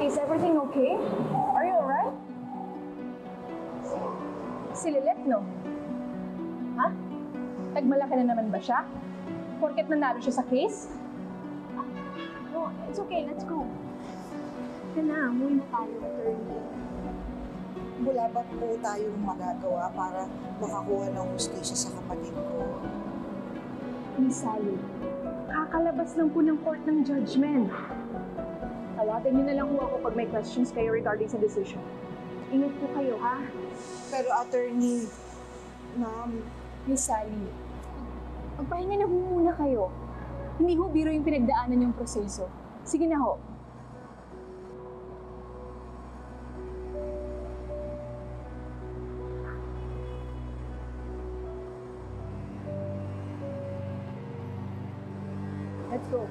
Is everything okay? Are you alright? Si Lilet, no? Ha? Tagmalaki na naman ba siya? Porket nanalo siya sa case? No, it's okay. Let's go. Ito na, umuwi na tayo, attorney. Wala ba po tayong magagawa para makakuha ng hustisya sa kapatid ko? Miss Sally, kakalabas lang po ng court ng judgment. Tawagan niyo na lang po ako pag may questions kayo regarding sa decision. Ingat po kayo, ha? Pero attorney, ma'am, Miss Sally, magpahinga na ho muna kayo. Hindi ho biro yung pinagdaanan yung proseso. Sige na ho. Let's go.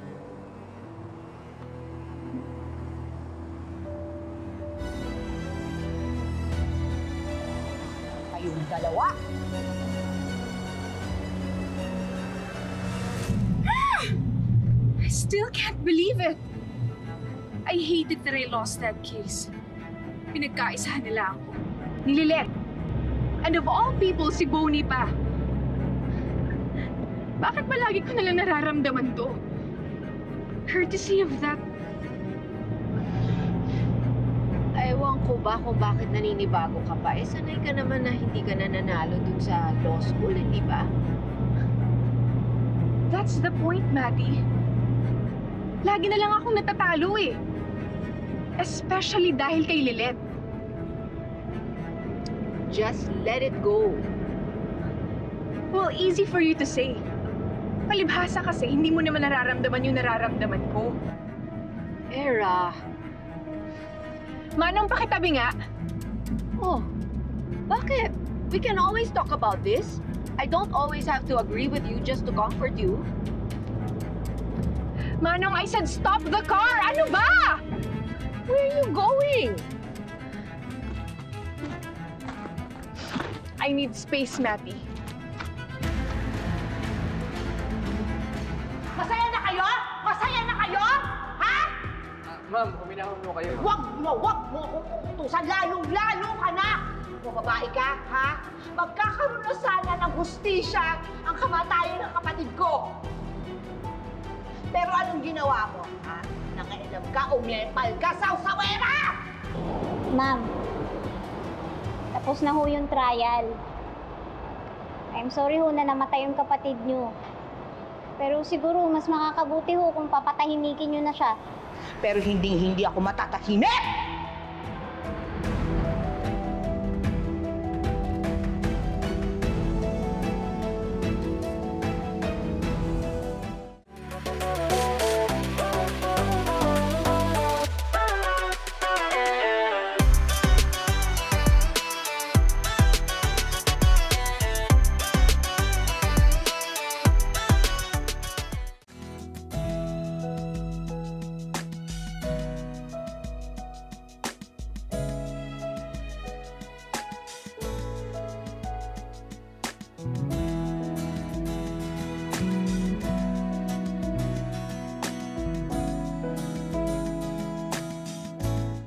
Kayong dalawa. I still can't believe it. I hated that I lost that case. Pinagkaisahan nila ako. Ni Lilet. And of all people, si Bonnie pa. Bakit ba lagi ko nalang nararamdaman to? Courtesy of that... Ewan ko ba kung bakit naninibago ka pa. Sanay ka naman na hindi ka na nanalo dun sa law school, hindi ba? That's the point, Maddie. Lagi na lang akong natatalo eh. Especially dahil kay Lilet. Just let it go. Well, easy for you to say. Palibhasa kasi, hindi mo naman nararamdaman yung nararamdaman ko. Era. Manong pakitabi nga. Oh, bakit? We can always talk about this. I don't always have to agree with you just to comfort you. Manong, I said stop the car! Ano ba? Where are you going? I need space, Matty. Masaya na kayo? Masaya na kayo? Ha? Ma'am, huminahon mo kayo. Wag mo akong utusan. Lalong-lalo ka na! Kung babae ka, ha? Magkakaroon na sana ng hustisya ang kamatayan ng kapatid ko. Pero anong ginawa mo, ha? Nangailam ka, umepal ka sa usawera! Ma'am, tapos na ho yung trial. I'm sorry ho na namatay yung kapatid nyo. Pero siguro mas makakabuti ho kung papatahimikin nyo na siya. Pero hindi ako matatahimik!